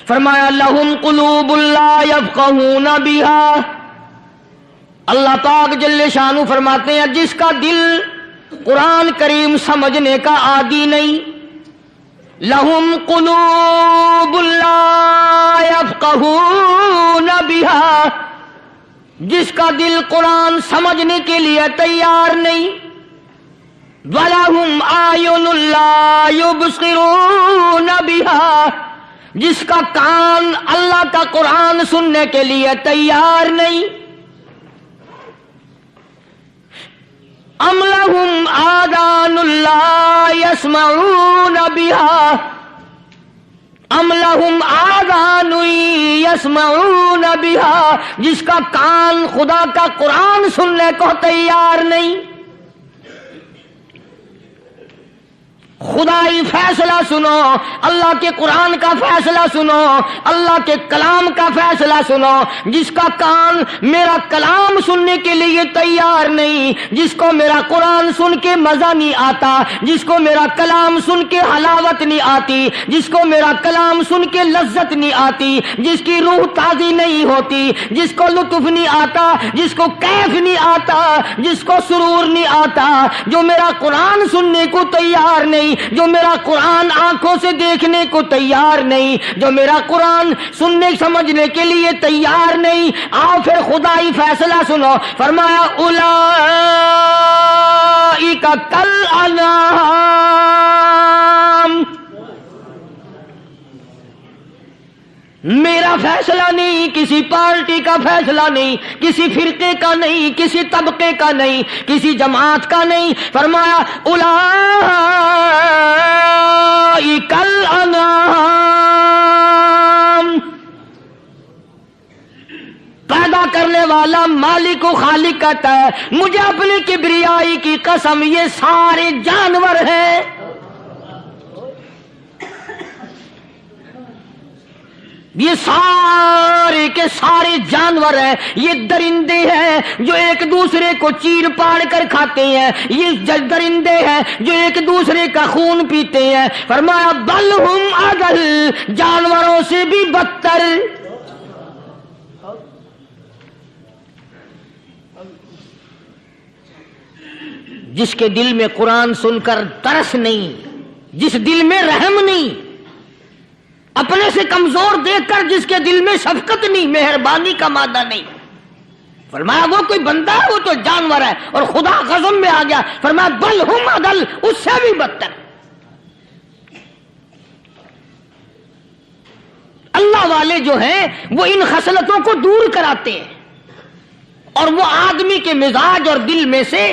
فرمایا لہم قلوب لا یفقہون بہا، اللہ پاک جل شانہ فرماتے ہیں جس کا دل قرآن کریم سمجھنے کا عادی نہیں، لہم قلوب لا یفقہون بہا، جس کا دل قرآن سمجھنے کے لیے تیار نہیں، وَلَهُمْ أَعْيُنٌ لَا يُبْصِرُونَ بِهَا، جس کا کان اللہ کا قرآن سننے کے لیے تیار نہیں، أَمْ لَهُمْ آذَانٌ لَا يَسْمَعُونَ بِهَا، أَمْ لَهُمْ آذَانٌ يَسْمَعُونَ بِهَا، جس کا کان خدا کا قرآن سننے کو تیار نہیں۔ خدائی فیصلہ سنو، اللہ کے قرآن کا فیصلہ سنو، اللہ کے کلام کا فیصلہ سنو، جس کا کان میرا کلام سننے کے لیے تیار نہیں، جس کو میرا قرآن سن کے مزہ نہیں آتا، جس کو میرا کلام سن کے حلاوت نہیں آتی، جس کو میرا کلام سن کے لذت نہیں آتی، جس کی روح تازی نہیں ہوتی، جس کو لطف نہیں آتا، جس کو کیف نہیں آتا، جس کو سرور نہیں آتا، جو میرا قرآن سننے کو تیار نہیں، جو میرا قرآن آنکھوں سے دیکھنے کو تیار نہیں، جو میرا قرآن سننے سمجھنے کے لیے تیار نہیں، آؤ پھر خدائی فیصلہ سنو، فرمایا اولئک کالانعام، میرا فیصلہ نہیں، کسی پارٹی کا فیصلہ نہیں، کسی فرقے کا نہیں، کسی طبقے کا نہیں، کسی جماعت کا نہیں، فرمایا اولئک الانعام، پیدا کرنے والا مالک و خالق کہتا ہے مجھے اپنی کبریائی کی قسم یہ سارے جانور ہیں، یہ سارے کے سارے جانور ہیں، یہ درندے ہیں جو ایک دوسرے کو چیر پاڑ کر کھاتے ہیں، یہ درندے ہیں جو ایک دوسرے کا خون پیتے ہیں، فرمایا بل ہم اضل، جانوروں سے بھی بدتر۔ جس کے دل میں قرآن سن کر ترس نہیں، جس دل میں رحم نہیں، اپنے سے کمزور دیکھ کر جس کے دل میں شفقت نہیں، مہربانی کا مادہ نہیں، فرمایا وہ کوئی بندہ ہے، وہ تو جانور ہے، اور خدا غضب میں آ گیا، فرمایا بل ہم اضل، اس سے بھی بدتر۔ اللہ والے جو ہیں وہ ان خصلتوں کو دور کراتے ہیں، اور وہ آدمی کے مزاج اور دل میں سے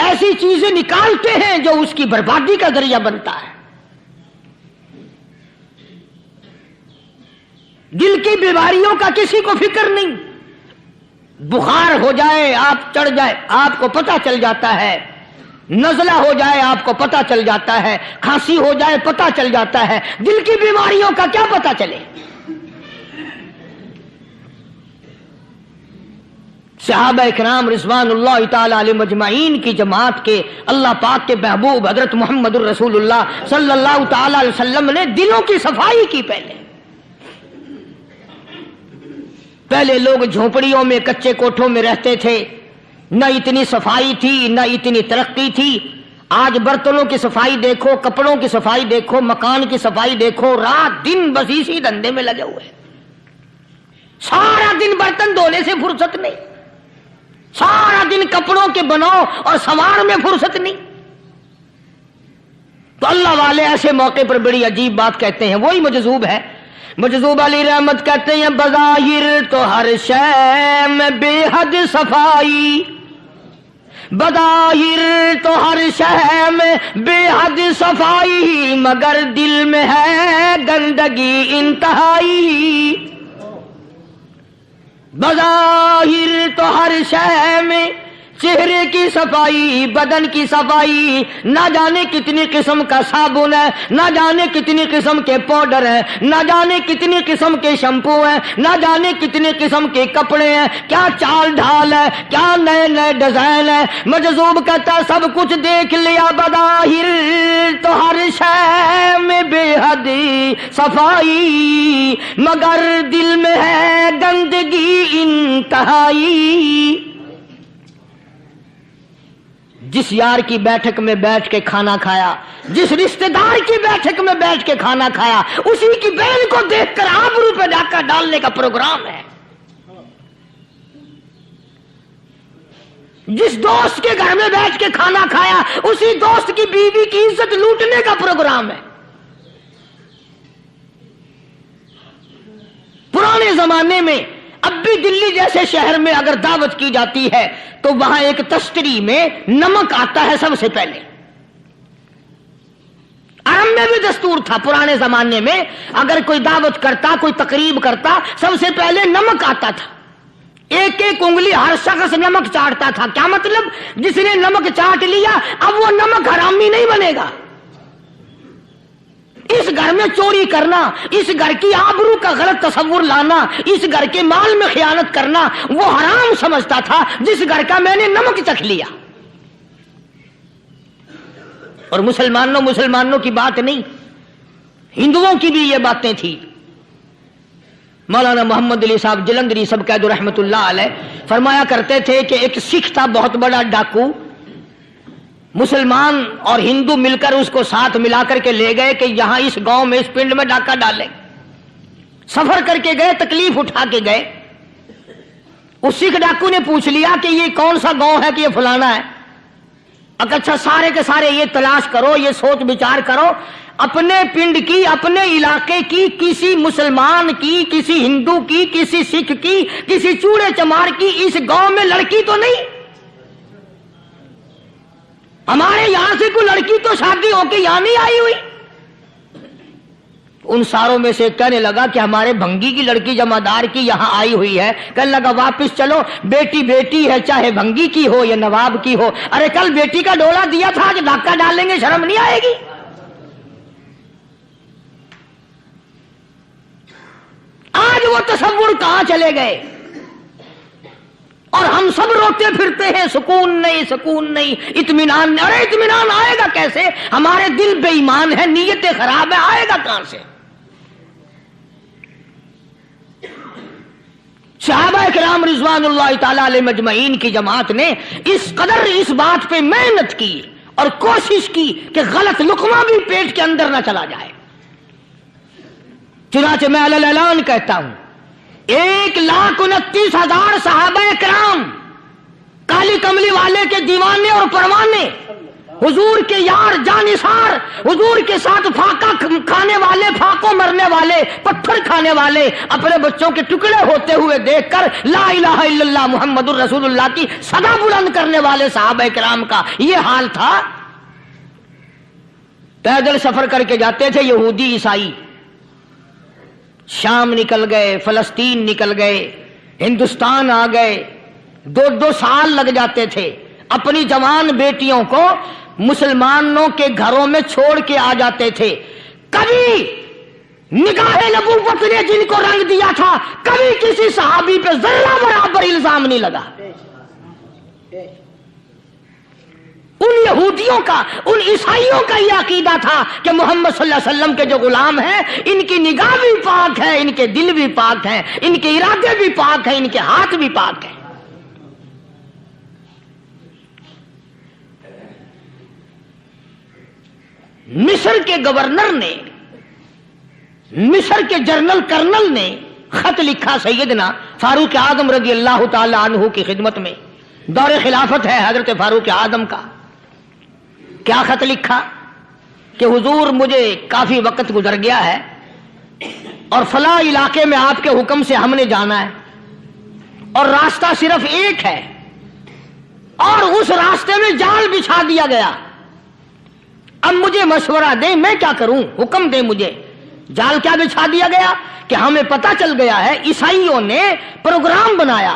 ایسی چیزیں نکالتے ہیں جو اس کی بربادی کا ذریعہ بنتا ہے۔ دل کی بیماریوں کا کسی کو فکر نہیں، بخار ہو جائے آپ چڑھ جائے آپ کو پتہ چل جاتا ہے، نزلہ ہو جائے آپ کو پتہ چل جاتا ہے، کھانسی ہو جائے پتہ چل جاتا ہے، دل کی بیماریوں کا کیا پتہ چلے؟ صحابہ کرام رضوان اللہ تعالی علیہم اجمعین کی جماعت کے اللہ پاک کے محبوب حضرت محمد الرسول اللہ صلی اللہ تعالی علیہ وسلم نے دلوں کی صفائی کی۔ پہلے لوگ جھونپڑیوں میں کچے کوٹھوں میں رہتے تھے، نہ اتنی صفائی تھی نہ اتنی ترقی تھی۔ آج برتنوں کی صفائی دیکھو، کپڑوں کی صفائی دیکھو، مکان کی صفائی دیکھو، رات دن بس اسی دھندے میں لگے ہوئے، سارا دن برتن دھونے سے فرصت نہیں، سارا دن کپڑوں کے بناؤ اور سنوار میں فرصت نہیں۔ تو اللہ والے ایسے موقع پر بڑی عجیب بات کہتے ہیں، وہی مجذوب ہے، مجذوب علی رحمت کہتے ہیں بظاہر تو ہر شے میں بے حد صفائی، بظاہر تو ہر شے میں بے حد صفائی، مگر دل میں ہے گندگی انتہائی، بظاہر تو ہر شے میں چہرے کی صفائی، بدن کی صفائی، نہ جانے کتنی قسم کا صابن ہے، نہ جانے کتنی قسم کے پاؤڈر ہیں، نہ جانے کتنی قسم کے شیمپو ہیں، نہ جانے کتنی قسم کے کپڑے ہیں، کیا چال ڈھال ہے، کیا نئے نئے ڈیزائن ہے۔ مجذوب کہتا سب کچھ دیکھ لیا بظاہر تو ہر شے میں بے حد صفائی، مگر دل میں ہے گندگی انتہائی۔ جس یار کی بیٹھک میں بیٹھ کے کھانا کھایا، جس رشتہ دار کی بیٹھک میں بیٹھ کے کھانا کھایا، اسی کی بہن کو دیکھ کر آبرو پہ ڈاکہ ڈالنے کا پروگرام ہے۔ جس دوست کے گھر میں بیٹھ کے کھانا کھایا، اسی دوست کی بیوی کی عزت لوٹنے کا پروگرام ہے۔ پرانے زمانے میں اب بھی دلی جیسے شہر میں اگر دعوت کی جاتی ہے تو وہاں ایک تشتری میں نمک آتا ہے سب سے پہلے۔ عرب میں بھی دستور تھا پرانے زمانے میں، اگر کوئی دعوت کرتا، کوئی تقریب کرتا، سب سے پہلے نمک آتا تھا۔ ایک ایک انگلی ہر شخص نمک چاٹتا تھا۔ کیا مطلب؟ جس نے نمک چاٹ لیا اب وہ نمک حرامی نہیں بنے گا۔ اس گھر میں چوری کرنا، اس گھر کی آبرو کا غلط تصور لانا، اس گھر کے مال میں خیانت کرنا وہ حرام سمجھتا تھا جس گھر کا میں نے نمک چکھ لیا۔ اور مسلمانوں کی بات نہیں، ہندوؤں کی بھی یہ باتیں تھی۔ مولانا محمد علی صاحب جلندری سب قید رحمت اللہ علیہ فرمایا کرتے تھے کہ ایک سکھ تھا بہت بڑا ڈاکو، مسلمان اور ہندو مل کر اس کو ساتھ ملا کر کے لے گئے کہ یہاں اس گاؤں میں اس پنڈ میں ڈاکہ ڈالیں۔ سفر کر کے گئے، تکلیف اٹھا کے گئے۔ اس سکھ ڈاکو نے پوچھ لیا کہ یہ کون سا گاؤں ہے کہ یہ فلانا ہے۔ اچھا سارے کے سارے یہ تلاش کرو، یہ سوچ بچار کرو، اپنے پنڈ کی، اپنے علاقے کی، کسی مسلمان کی، کسی ہندو کی، کسی سکھ کی، کسی چوڑے چمار کی اس گاؤں میں لڑکی تو نہیں؟ ہمارے یہاں سے کوئی لڑکی تو شادی ہو کے یہاں نہیں آئی ہوئی؟ ان ساروں میں سے کہنے لگا کہ ہمارے بھنگی کی لڑکی جمعدار کی یہاں آئی ہوئی ہے۔ کہنے لگا واپس چلو، بیٹی بیٹی ہے، چاہے بھنگی کی ہو یا نواب کی ہو۔ ارے کل بیٹی کا ڈولا دیا تھا، آج ڈاکہ ڈالیں گے، شرم نہیں آئے گی؟ آج وہ تصور کہاں چلے گئے؟ اور ہم سب روتے پھرتے ہیں، سکون نہیں، سکون نہیں، اطمینان نہیں۔ ارے اطمینان آئے گا کیسے؟ ہمارے دل بے ایمان ہے، نیتیں خراب ہے، آئے گا کہاں سے؟ صحابہ کرام رضوان اللہ تعالی علیہ مجمعین کی جماعت نے اس قدر اس بات پہ محنت کی اور کوشش کی کہ غلط لقمہ بھی پیٹ کے اندر نہ چلا جائے۔ چنانچہ میں علی الاعلان کہتا ہوں، 1,29,000 صحابہ کرام، کالی کملی والے کے دیوانے اور پروانے، حضور کے یار جانثار، حضور کے ساتھ فاقہ کھانے والے، فاقوں مرنے والے، پتھر کھانے والے، اپنے بچوں کے ٹکڑے ہوتے ہوئے دیکھ کر لا الہ الا اللہ محمد الرسول اللہ کی صدا بلند کرنے والے صحابہ کرام کا یہ حال تھا۔ پیدل سفر کر کے جاتے تھے یہودی عیسائی، شام نکل گئے، فلسطین نکل گئے، ہندوستان آ گئے، 2 سال لگ جاتے تھے، اپنی جوان بیٹیوں کو مسلمانوں کے گھروں میں چھوڑ کے آ جاتے تھے۔ کبھی نگاہ نبوت نے جن کو رنگ دیا تھا، کبھی کسی صحابی پہ ذرہ برابر الزام نہیں لگا۔ ان یہودیوں کا، ان عیسائیوں کا یہ عقیدہ تھا کہ محمد صلی اللہ علیہ وسلم کے جو غلام ہیں، ان کی نگاہ بھی پاک ہے، ان کے دل بھی پاک ہیں، ان کے ارادے بھی پاک ہیں، ان کے ہاتھ بھی پاک ہیں۔ مصر کے گورنر نے، مصر کے جنرل کرنل نے خط لکھا سیدنا فاروق اعظم رضی اللہ تعالی عنہ کی خدمت میں، دور خلافت ہے حضرت فاروق اعظم کا۔ کیا خط لکھا کہ حضور مجھے کافی وقت گزر گیا ہے اور فلاں علاقے میں آپ کے حکم سے ہم نے جانا ہے اور راستہ صرف ایک ہے اور اس راستے میں جال بچھا دیا گیا۔ اب مجھے مشورہ دیں میں کیا کروں، حکم دیں مجھے۔ جال کیا بچھا دیا گیا کہ ہمیں پتہ چل گیا ہے عیسائیوں نے پروگرام بنایا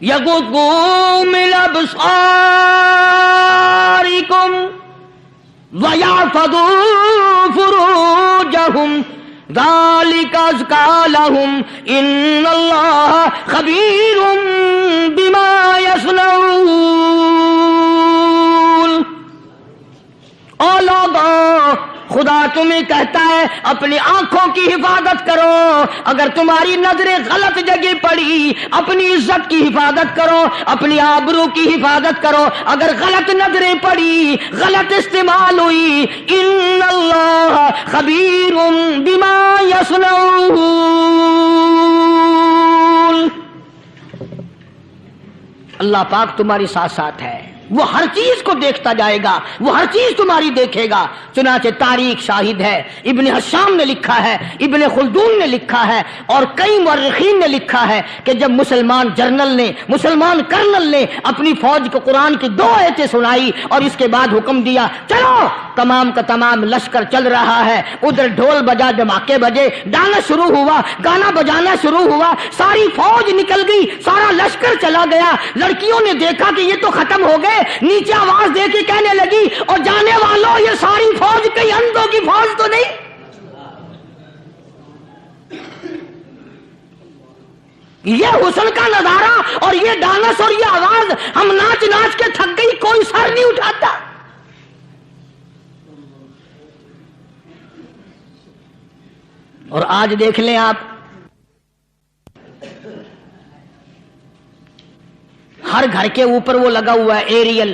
یغضوا من ابصارکم وَيَحْفَظُوا فُرُوجَهُمْ ذَلِكَ أَزْكَىٰ لَهُمْ إِنَّ اللَّهَ خَبِيرٌ بِمَا يَصْنَعُونَ۔ او لوگوں، خدا تمہیں کہتا ہے اپنی آنکھوں کی حفاظت کرو، اگر تمہاری نظریں غلط جگہ پڑی اپنی عزت کی حفاظت کرو، اپنی آبرو کی حفاظت کرو، اگر غلط نظریں پڑی غلط استعمال ہوئی، ان اللہ خبیر بما یصنعون، اللہ پاک تمہاری ساتھ ساتھ ہے، وہ ہر چیز کو دیکھتا جائے گا، وہ ہر چیز تمہاری دیکھے گا۔ چنانچہ تاریخ شاہد ہے، ابن حشام نے لکھا ہے، ابن خلدون نے لکھا ہے، اور کئی مورخین نے لکھا ہے کہ جب مسلمان جرنل نے، مسلمان کرنل نے اپنی فوج کو قرآن کی 2 آیتیں سنائی اور اس کے بعد حکم دیا چلو، تمام کا تمام لشکر چل رہا ہے، ادھر ڈھول بجا، دھماکے بجے، گانا شروع ہوا، گانا بجانا شروع ہوا، ساری فوج نکل گئی، سارا لشکر چلا گیا۔ لڑکیوں نے دیکھا کہ یہ تو ختم ہو گئے، نیچے آواز دے کے کہنے لگی اور جانے والوں یہ ساری فوج کئی اندھوں کی فوج تو نہیں؟ یہ حسن کا نظارہ اور یہ ڈانس اور یہ آواز، ہم ناچ ناچ کے تھک گئی، کوئی سر نہیں اٹھاتا۔ اور آج دیکھ لیں آپ، ہر گھر کے اوپر وہ لگا ہوا ہے ایریل،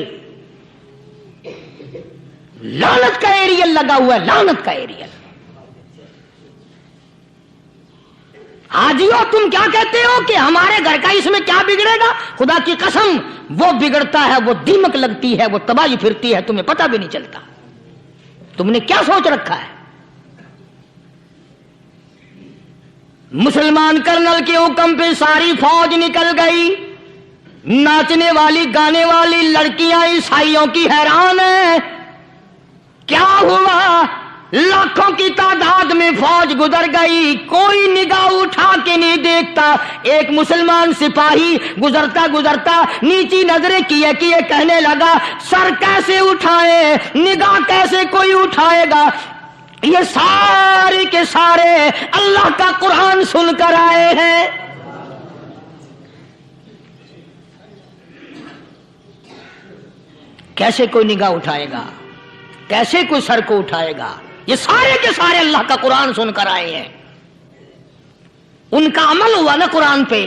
لعنت کا ایریل لگا ہوا ہے، لعنت کا ایریل۔ حاجیو تم کیا کہتے ہو کہ ہمارے گھر کا اس میں کیا بگڑے گا؟ خدا کی قسم وہ بگڑتا ہے، وہ دیمک لگتی ہے، وہ تباہی پھرتی ہے، تمہیں پتہ بھی نہیں چلتا۔ تم نے کیا سوچ رکھا ہے؟ مسلمان کرنل کے حکم پہ ساری فوج نکل گئی، ناچنے والی گانے والی لڑکیاں عیسائیوں کی حیران ہیں، کیا ہوا؟ لاکھوں کی تعداد میں فوج گزر گئی، کوئی نگاہ اٹھا کے نہیں دیکھتا۔ ایک مسلمان سپاہی گزرتا گزرتا نیچی نظریں کیے کیے کہنے لگا سر کیسے اٹھائے، نگاہ کیسے کوئی اٹھائے گا؟ یہ سارے کے سارے اللہ کا قرآن سن کر آئے ہیں۔ کیسے کوئی نگاہ اٹھائے گا؟ کیسے کوئی سر کو اٹھائے گا؟ یہ سارے کے سارے اللہ کا قرآن سن کر آئے ہیں۔ ان کا عمل ہوا نا قرآن پہ،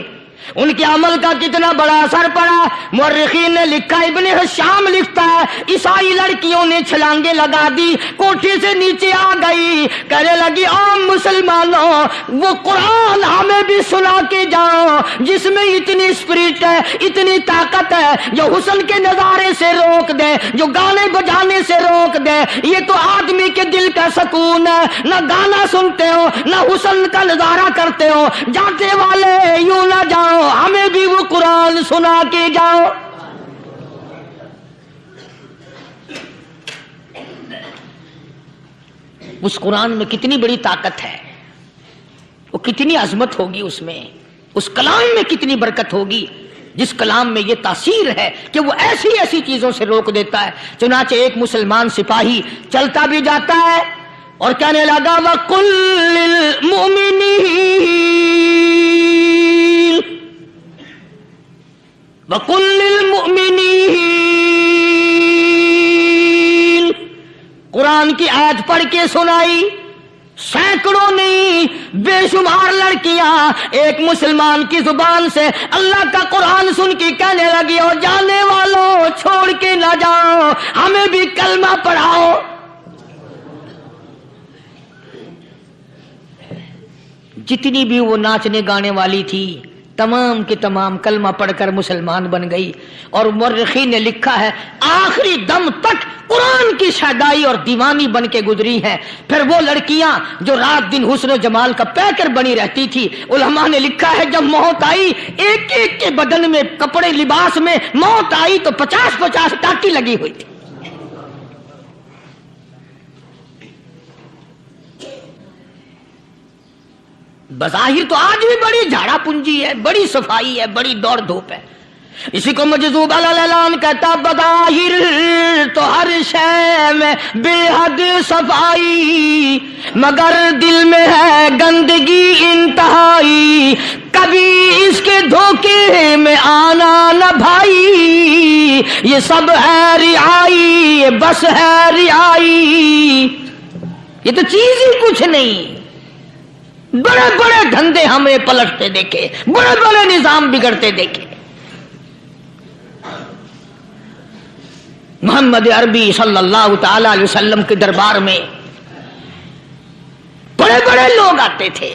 ان کے عمل کا کتنا بڑا اثر پڑا۔ مورخین نے لکھا، ابن حشام لکھتا ہے عیسائی لڑکیوں نے چھلانگیں لگا دی، کوٹھی سے نیچے آ گئی، کہنے لگی عام مسلمانوں وہ قرآن ہمیں بھی سنا کے جاؤ جس میں اتنی اسپرٹ ہے، اتنی طاقت ہے، جو حسن کے نظارے سے روک دے، جو گانے بجانے سے روک دے۔ یہ تو آدمی کے دل کا سکون ہے، نہ گانا سنتے ہو نہ حسن کا نظارہ کرتے ہو، جاتے والے یوں نہ جاؤ، ہمیں بھی وہ قرآن سنا کے جاؤ۔ اس قرآن میں کتنی بڑی طاقت ہے، وہ کتنی عظمت ہوگی، اس میں اس کلام میں کتنی برکت ہوگی، جس کلام میں یہ تاثیر ہے کہ وہ ایسی ایسی چیزوں سے روک دیتا ہے۔ چنانچہ ایک مسلمان سپاہی چلتا بھی جاتا ہے اور کہنے لگا وَقُلْ لِلْمُؤْمِنِينَ وَقُلْ لِلْمُؤْمِنِينَ، قرآن کی آیت پڑھ کے سنائی۔ سینکڑوں نہیں بے شمار لڑکیاں ایک مسلمان کی زبان سے اللہ کا قرآن سن کے کہنے لگی اور جانے والوں چھوڑ کے نہ جاؤ، ہمیں بھی کلمہ پڑھاؤ۔ جتنی بھی وہ ناچنے گانے والی تھی تمام کی تمام کلمہ پڑھ کر مسلمان بن گئی۔ اور مورخین نے لکھا ہے آخری دم تک قرآن کی شیدائی اور دیوانی بن کے گزری ہیں۔ پھر وہ لڑکیاں جو رات دن حسن و جمال کا پیکر بنی رہتی تھی، علماء نے لکھا ہے جب موت آئی ایک ایک کے بدن میں کپڑے لباس میں موت آئی تو 50-50 ٹاٹی لگی ہوئی تھی۔ بظاہر تو آج بھی بڑی جھاڑا پونجی ہے، بڑی صفائی ہے، بڑی دوڑ دھوپ ہے، اسی کو مجذوب الالان کہتا بظاہر تو ہر شے میں بے حد صفائی، مگر دل میں ہے گندگی انتہائی، کبھی اس کے دھوکے میں آنا نہ بھائی، یہ سب ہے رعائی، یہ بس ہے رعائی، یہ تو چیز ہی کچھ نہیں۔ بڑے بڑے دھندے ہمیں پلٹتے دیکھے، بڑے بڑے نظام بگڑتے دیکھے۔ محمد عربی صلی اللہ تعالی علیہ وسلم کے دربار میں بڑے بڑے لوگ آتے تھے۔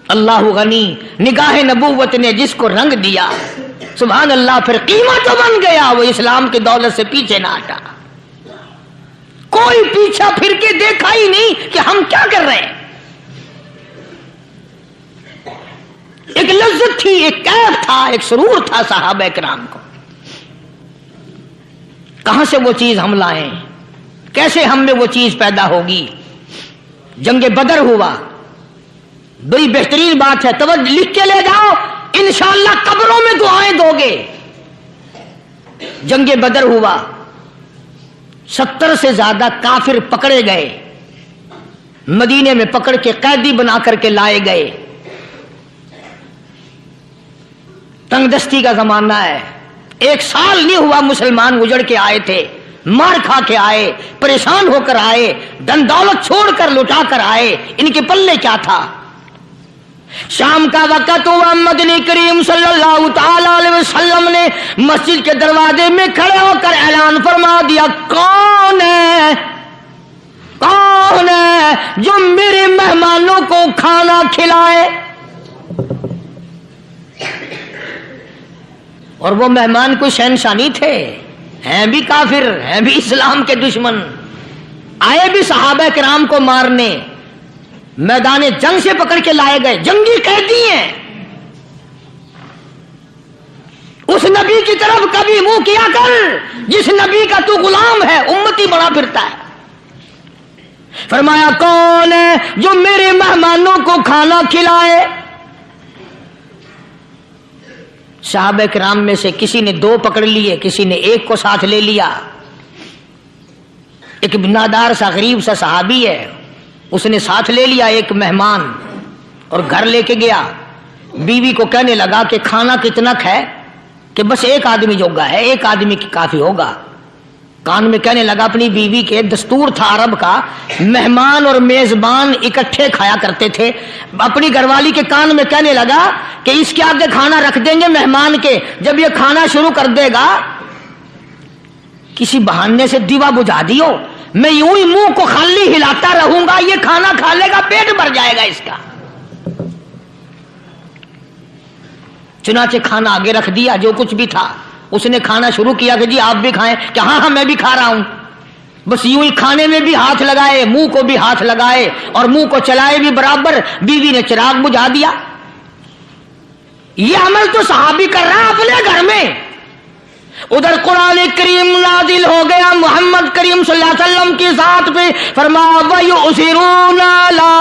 اللہ غنی، نگاہ نبوت نے جس کو رنگ دیا، سبحان اللہ، پھر قیمت بن گیا، وہ اسلام کی دولت سے پیچھے نہ ہٹا۔ کوئی پیچھا پھر کے دیکھا ہی نہیں کہ ہم کیا کر رہے ہیں۔ ایک لذت تھی، ایک کیف تھا، ایک سرور تھا صحابہ کرام کو۔ کہاں سے وہ چیز ہم لائیں؟ کیسے ہم میں وہ چیز پیدا ہوگی؟ جنگ بدر ہوا، بڑی بہترین بات ہے، توجہ لکھ کے لے جاؤ، انشاءاللہ قبروں میں دعائیں دو گے۔ جنگ بدر ہوا، 70 سے زیادہ کافر پکڑے گئے، مدینے میں پکڑ کے قیدی بنا کر کے لائے گئے۔ تنگ دستی کا زمانہ ہے، 1 سال نہیں ہوا مسلمان اجڑ کے آئے تھے، مار کھا کے آئے، پریشان ہو کر آئے، دن دولت چھوڑ کر لٹا کر آئے، ان کے پلے کیا تھا؟ شام کا وقت ہوا، مدنی کریم صلی اللہ تعالی علیہ وسلم نے مسجد کے دروازے میں کھڑے ہو کر اعلان فرما دیا، کون ہے، کون ہے جو میرے مہمانوں کو کھانا کھلائے؟ اور وہ مہمان کوئی شہنشاہ نہیں تھے، ہیں بھی کافر، ہیں بھی اسلام کے دشمن، آئے بھی صحابہ کرام کو مارنے، میدان جنگ سے پکڑ کے لائے گئے، جنگی قیدی ہیں۔ اس نبی کی طرف کبھی منہ کیا کر جس نبی کا تو غلام ہے، امتی بنا پھرتا ہے۔ فرمایا کون ہے جو میرے مہمانوں کو کھانا کھلائے؟ صحابہ کرام میں سے کسی نے 2 پکڑ لیے، کسی نے 1 کو ساتھ لے لیا۔ ایک بنادار سا غریب سا صحابی ہے، اس نے ساتھ لے لیا 1 مہمان اور گھر لے کے گیا۔ بیوی کو کہنے لگا کہ کھانا کتنا ہے، کہ بس 1 آدمی جوگا ہے، 1 آدمی کی کافی ہوگا۔ کان میں کہنے لگا اپنی بیوی کے، دستور تھا عرب کا، مہمان اور میزبان اکٹھے کھایا کرتے تھے۔ اپنی گھر والی کے کان میں کہنے لگا کہ اس کے آگے کھانا رکھ دیں گے مہمان کے، جب یہ کھانا شروع کر دے گا کسی بہانے سے دیوا بجھا دیو، میں یوں ہی منہ کو خالی ہلاتا رہوں گا، یہ کھانا کھا لے گا، پیٹ بھر جائے گا اس کا۔ چنانچہ کھانا آگے رکھ دیا، جو کچھ بھی تھا، اس نے کھانا شروع کیا کہ جی آپ بھی کھائیں، کہ ہاں ہاں میں بھی کھا رہا ہوں۔ بس یوں ہی کھانے میں بھی ہاتھ لگائے، منہ کو بھی ہاتھ لگائے اور منہ کو چلائے بھی برابر۔ بیوی نے چراغ بجھا دیا۔ یہ عمل تو صحابی کر رہا اپنے گھر میں، ادھر قرآن کریم نازل ہو گیا محمد کریم صلی اللہ علیہ وسلم کی ذات پہ، فرمایا وَيُؤْثِرُونَ عَلَىٰ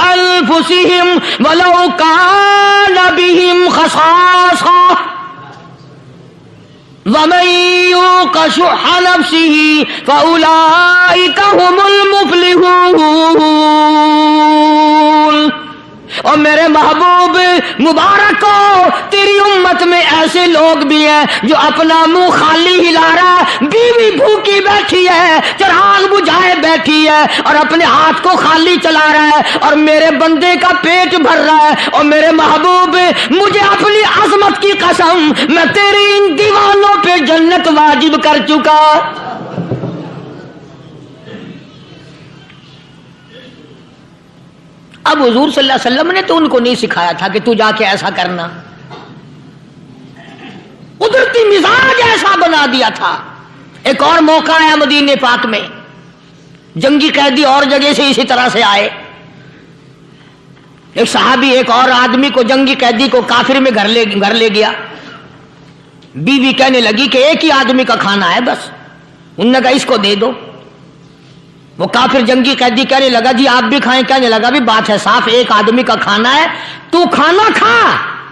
أَنفُسِهِمْ وَلَوْ كَانَ بِهِمْ خَصَاصَةٌ وَمَن يُوقَ شُحَّ نَفْسِهِ فَأُولَٰئِكَ هُمُ الْمُفْلِحُونَ۔ اور میرے محبوب مبارک ہو، تیری امت میں ایسے لوگ بھی ہیں جو اپنا منہ خالی ہلا رہا ہے، بیوی بھوکی بیٹھی ہے، چراغ بجھائے بیٹھی ہے اور اپنے ہاتھ کو خالی چلا رہا ہے، اور میرے بندے کا پیٹ بھر رہا ہے۔ اور میرے محبوب، مجھے اپنی عظمت کی قسم، میں تیرے ان دیوانوں پہ جنت واجب کر چکا۔ اب حضور صلی اللہ علیہ وسلم نے تو ان کو نہیں سکھایا تھا کہ تو جا کے ایسا کرنا، قدرتی مزاج ایسا بنا دیا تھا۔ ایک اور موقع آیا مدینے پاک میں، جنگی قیدی اور جگہ سے اسی طرح سے آئے، ایک صحابی ایک اور آدمی کو، جنگی قیدی کو کافر میں گھر لے گیا۔ بیوی کہنے لگی کہ 1 ہی آدمی کا کھانا ہے بس، انہوں نے کہا اس کو دے دو۔ وہ کافر جنگی قیدی کہنے لگا جی آپ بھی کھائیں، کہنے لگا بھی بات ہے صاف، 1 آدمی کا کھانا ہے، تو کھانا کھا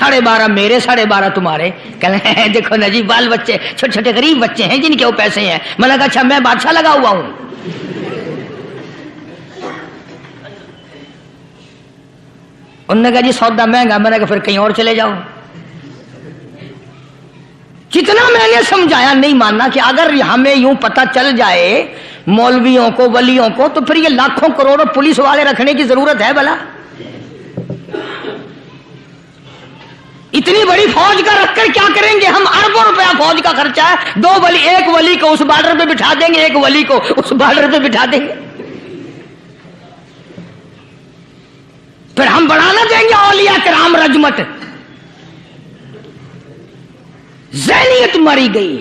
12.5 میرے 12.5 تمہارے. کہنے دیکھو نا جی بال بچے چھوٹے چھوٹے غریب بچے ہیں جن کے وہ پیسے ہیں. میں نے کہا اچھا میں بادشاہ لگا ہوا ہوں. انہوں نے کہا جی سودا مہنگا. میں نے کہا پھر کہیں اور چلے جاؤ. جتنا میں نے سمجھایا نہیں ماننا کہ اگر ہمیں یوں پتہ چل جائے مولویوں کو ولیوں کو تو پھر یہ لاکھوں کروڑوں پولیس والے رکھنے کی ضرورت ہے بھلا؟ اتنی بڑی فوج کا رکھ کر کیا کریں گے ہم؟ اربوں روپیہ فوج کا خرچہ ہے. 2 ولی، ایک ولی کو اس بارڈر پہ بٹھا دیں گے، ایک ولی کو اس بارڈر پہ بٹھا دیں گے. پھر ہم بڑھانا دیں گے اولیاء کرام رجمت. ذہنیت ماری گئی،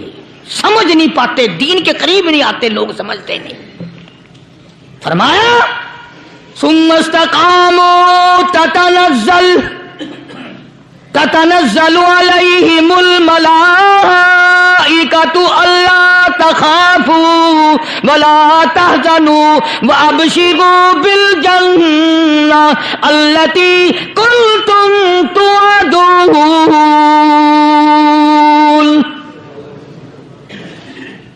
سمجھ نہیں پاتے، دین کے قریب نہیں آتے لوگ، سمجھتے نہیں. فرمایا ثم استقاموا تتنزل علیہم الملائکۃ الا تخافوا ولا تحزنوا وابشروا بالجنہ التی کنتم توعدون.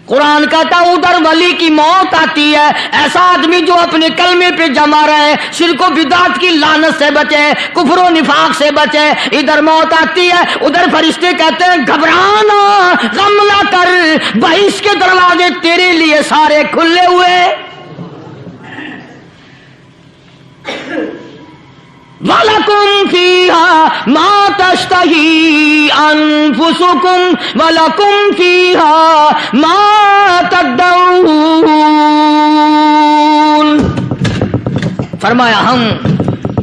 قرآن کہتا ہے ادھر ولی کی موت آتی ہے، ایسا آدمی جو اپنے کلمے پہ جمع رہے، شرک و بدعت کی لعنت سے بچے، کفر و نفاق سے بچے. ادھر موت آتی ہے، ادھر فرشتے کہتے ہیں گھبرانا، غم نہ کر، بہشت کے دروازے تیرے لیے سارے کھلے ہوئے. وَلَكُمْ فِيهَا مَا تَشْتَهِي أَنفُسُكُمْ وَلَكُمْ فِيهَا مَا تَدَّعُونَ. فرمایا ہم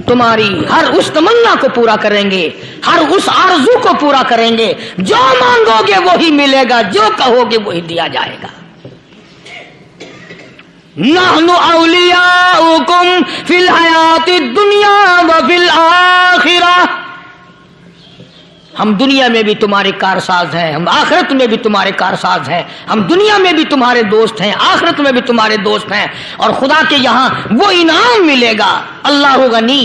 تمہاری ہر اس تمنا کو پورا کریں گے، ہر اس آرزو کو پورا کریں گے. جو مانگو گے وہی ملے گا، جو کہو گے وہی دیا جائے گا. نحن اولیاؤکم فی الحیات الدنیا وفی الآخرہ. ہم دنیا میں بھی تمہارے کارساز ہیں، ہم آخرت میں بھی تمہارے کارساز ہیں. ہم دنیا میں بھی تمہارے دوست ہیں، آخرت میں بھی تمہارے دوست ہیں. اور خدا کے یہاں وہ انعام ملے گا. اللہ غنی،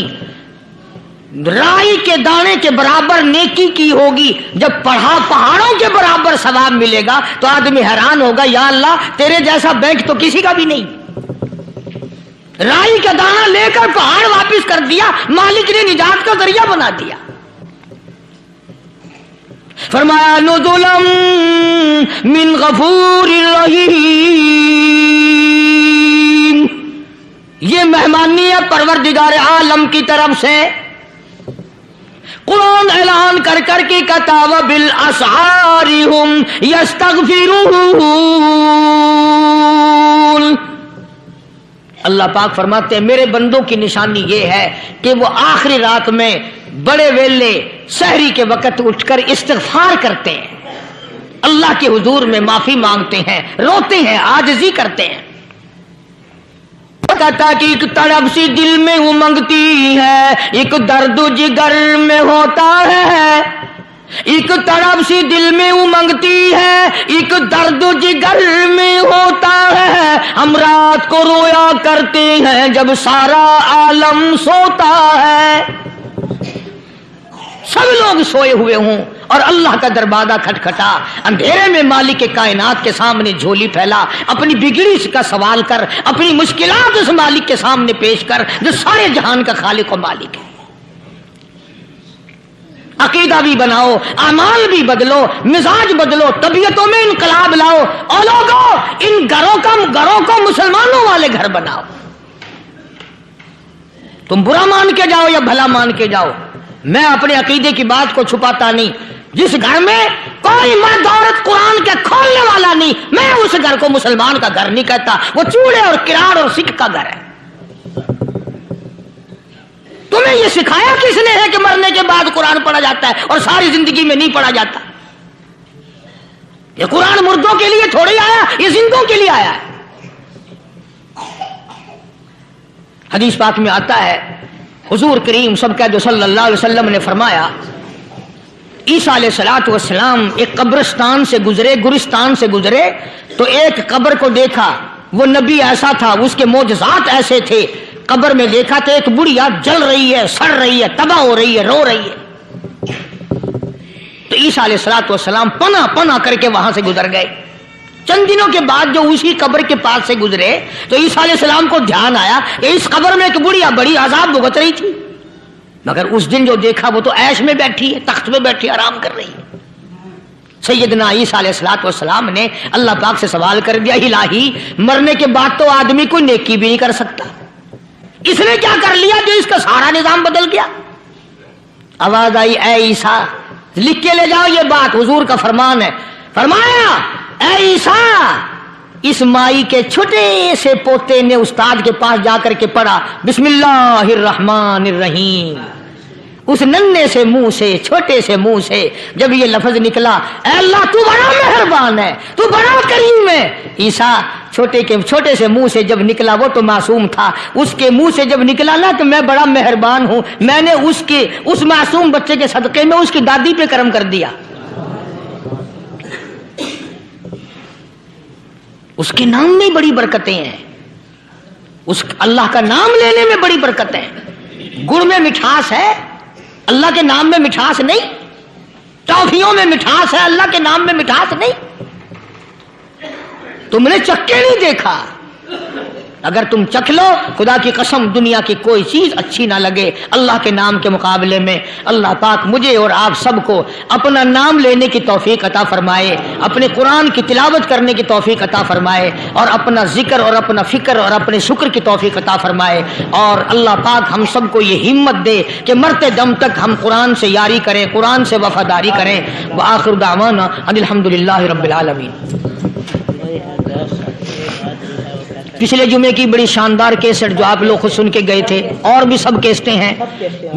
رائی کے دانے کے برابر نیکی کی ہوگی، جب پہاڑوں کے برابر ثواب ملے گا تو آدمی حیران ہوگا، یا اللہ تیرے جیسا بینک تو کسی کا بھی نہیں. رائی کا دانہ لے کر پہاڑ واپس کر دیا، مالک نے نجات کا ذریعہ بنا دیا. فرمایا نزلا من غفور رحیم. یہ مہمانی ہے پروردگار عالم کی طرف سے. قرآن اعلان کر کر کے کہتا وبالاسحار ہم یستغفرون. اللہ پاک فرماتے ہیں میرے بندوں کی نشانی یہ ہے کہ وہ آخری رات میں بڑے ویلے سحری کے وقت اٹھ کر استغفار کرتے ہیں، اللہ کے حضور میں معافی مانگتے ہیں، روتے ہیں، عاجزی کرتے ہیں. کہتا کہ ایک تڑپ سی دل میں امنگتی ہے، ایک درد جگر میں ہوتا ہے. ایک تڑپ سی دل میں امنگتی ہے، ایک درد جگر میں ہوتا ہے. ہم رات کو رویا کرتے ہیں جب سارا عالم سوتا ہے. سب لوگ سوئے ہوئے ہوں اور اللہ کا دروازہ کھٹکھٹا، اندھیرے میں مالک کائنات کے سامنے جھولی پھیلا، اپنی بگڑی کا سوال کر، اپنی مشکلات اس مالک کے سامنے پیش کر جو سارے جہان کا خالق و مالک ہے. عقیدہ بھی بناؤ، اعمال بھی بدلو، مزاج بدلو، طبیعتوں میں انقلاب لاؤ. اور لوگوں ان گھروں کو مسلمانوں والے گھر بناؤ. تم برا مان کے جاؤ یا بھلا مان کے جاؤ، میں اپنے عقیدے کی بات کو چھپاتا نہیں. جس گھر میں کوئی مرد عورت قرآن کے کھولنے والا نہیں، میں اس گھر کو مسلمان کا گھر نہیں کہتا. وہ چوڑے اور کراڑ اور سکھ کا گھر ہے. تمہیں یہ سکھایا کس نے ہے کہ مرنے کے بعد قرآن پڑھا جاتا ہے اور ساری زندگی میں نہیں پڑھا جاتا؟ یہ قرآن مردوں کے لیے تھوڑی آیا، یہ زندوں کے لیے آیا ہے. حدیث پاک میں آتا ہے حضور کریم سب کہہ دو صلی اللہ علیہ وسلم نے فرمایا عیسیٰ علیہ الصلوۃ والسلام ایک قبرستان سے گزرے، گورستان سے گزرے تو ایک قبر کو دیکھا. وہ نبی ایسا تھا، اس کے معجزات ایسے تھے. قبر میں دیکھا تو ایک بڑھیا جل رہی ہے، سڑ رہی ہے، تباہ ہو رہی ہے، رو رہی ہے. تو عیسیٰ علیہ السلام پنا پنا کر کے وہاں سے گزر گئے. چند دنوں کے بعد جو اسی قبر کے پاس سے گزرے تو عیسیٰ علیہ السلام کو دھیان آیا کہ اس قبر میں ایک بڑھیا بڑی عذاب بھگت رہی تھی، مگر اس دن جو دیکھا وہ تو عیش میں بیٹھی ہے، تخت میں بیٹھی آرام کر رہی ہے. سیدنا عیسیٰ علیہ السلام نے اللہ پاک سے سوال کر دیا، الہی مرنے کے بعد تو آدمی کوئی نیکی بھی نہیں کر سکتا، اس نے کیا کر لیا جو اس کا سارا نظام بدل گیا؟ آواز آئی، اے عیسیٰ لکھ کے لے جاؤ، یہ بات حضور کا فرمان ہے. فرمایا، اے عیسیٰ اس مائی کے چھوٹے سے پوتے نے استاد کے پاس جا کر کے پڑھا بسم اللہ الرحمن الرحیم. اس ننھے سے منہ سے، چھوٹے سے منہ سے جب یہ لفظ نکلا، اے اللہ تو بڑا مہربان ہے، تو بڑا کریم ہے. عیسیٰ چھوٹے سے منہ سے جب نکلا، وہ تو معصوم تھا، اس کے منہ سے جب نکلا نا کہ میں بڑا مہربان ہوں، میں نے اس معصوم بچے کے صدقے میں اس کی دادی پہ کرم کر دیا. اس کے نام میں بڑی برکتیں ہیں، اس اللہ کا نام لینے میں بڑی برکت ہے. گڑ میں مٹھاس ہے، اللہ کے نام میں مٹھاس نہیں. ٹافیوں میں مٹھاس ہے، اللہ کے نام میں مٹھاس نہیں. تم نے چکھ کے نہیں دیکھا، اگر تم چکھ لو خدا کی قسم دنیا کی کوئی چیز اچھی نہ لگے اللہ کے نام کے مقابلے میں. اللہ پاک مجھے اور آپ سب کو اپنا نام لینے کی توفیق عطا فرمائے، اپنے قرآن کی تلاوت کرنے کی توفیق عطا فرمائے، اور اپنا ذکر اور اپنا فکر اور اپنے شکر کی توفیق عطا فرمائے. اور اللہ پاک ہم سب کو یہ ہمت دے کہ مرتے دم تک ہم قرآن سے یاری کریں، قرآن سے وفاداری کریں. وآخر دعوانا ان الحمدللہ رب العالمین. پچھلے جمعے کی بڑی شاندار کیسٹ جو آپ لوگ خود سن کے گئے تھے، اور بھی سب کیسٹیں ہیں،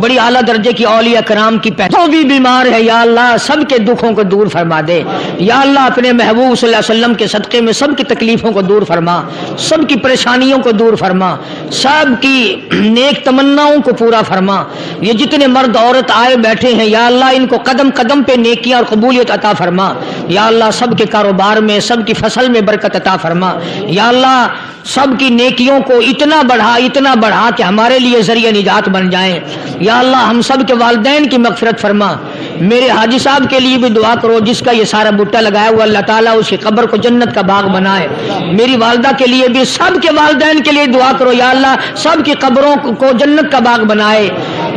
بڑی اعلیٰ درجے کی اولیاء کرام کی جو بھی بیمار ہے یا اللہ سب کے دکھوں کو دور فرما دے. یا اللہ اپنے محبوب صلی اللہ علیہ وسلم کے صدقے میں سب کی تکلیفوں کو دور فرما، سب کی پریشانیوں کو دور فرما، سب کی نیک تمناؤں کو پورا فرما. یہ جتنے مرد عورت آئے بیٹھے ہیں یا اللہ ان کو قدم قدم پہ نیکیاں اور قبولیت عطا فرما. یا اللہ سب کے کاروبار میں، سب کی فصل میں برکت عطا فرما. یا اللہ سب کی نیکیوں کو اتنا بڑھا کہ ہمارے لیے ذریعہ نجات بن جائیں. یا اللہ ہم سب کے والدین کی مغفرت فرما. میرے حاجی صاحب کے لیے بھی دعا کرو جس کا یہ سارا بوٹا لگایا ہوا، اللہ تعالیٰ اس کی قبر کو جنت کا باغ بنائے. میری والدہ کے لیے بھی، سب کے والدین کے لیے دعا کرو یا اللہ سب کی قبروں کو جنت کا باغ بنائے.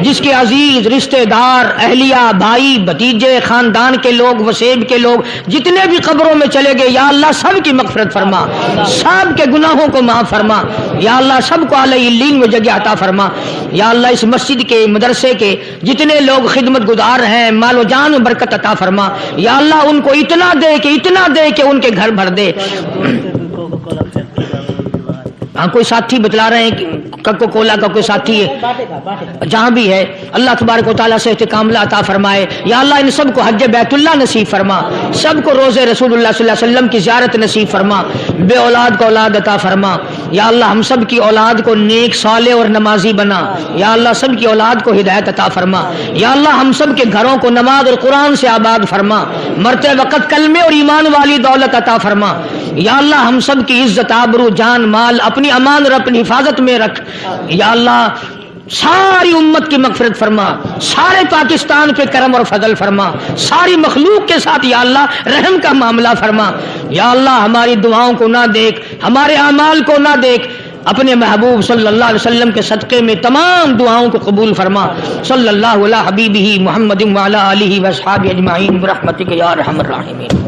جس کے عزیز رشتہ دار، اہلیہ، بھائی، بھتیجے، خاندان کے لوگ، وسیب کے لوگ جتنے بھی قبروں میں چلے گئے یا اللہ سب کی مغفرت فرما، سب کے گناہوں کو معاف فرما. یا اللہ سب کو اعلی علین میں جگہ عطا فرما. یا اللہ اس مسجد کے، مدرسے کے جتنے لوگ خدمت گزار ہیں مال و جان میں برکت عطا فرما. یا اللہ ان کو اتنا دے کہ ان کے گھر بھر دے. ہاں کوئی ساتھی بتلا رہے ہیں کہ کوکو کولا کا کوئی ساتھی ہے جہاں بھی ہے، اللہ تبارک و تعالیٰ سے استقامت عطا فرمائے. یا اللہ ان سب کو حج بیت اللہ نصیب فرما، سب کو روزے رسول اللہ صلی اللہ علیہ وسلم کی زیارت نصیب فرما، بے اولاد کو اولاد عطا فرما. یا اللہ ہم سب کی اولاد کو نیک صالح اور نمازی بنا. یا اللہ سب کی اولاد کو ہدایت عطا فرما. یا اللہ ہم سب کے گھروں کو نماز اور قرآن سے آباد فرما، مرتے وقت کلمے اور ایمان والی دولت عطا فرما. یا اللہ ہم سب کی عزت، آبرو، جان، مال اپنی امان اور اپنی حفاظت میں رکھ. یا اللہ ساری امت کی مغفرت فرما، سارے پاکستان پہ کرم اور فضل فرما، ساری مخلوق کے ساتھ یا اللہ رحم کا معاملہ فرما. یا اللہ ہماری دعاؤں کو نہ دیکھ، ہمارے اعمال کو نہ دیکھ، اپنے محبوب صلی اللہ علیہ وسلم کے صدقے میں تمام دعاؤں کو قبول فرما. صلی اللہ علی حبیبہ محمد وعلی آلہ واصحابہ اجمعین برحمتک یا ارحم الراحمین.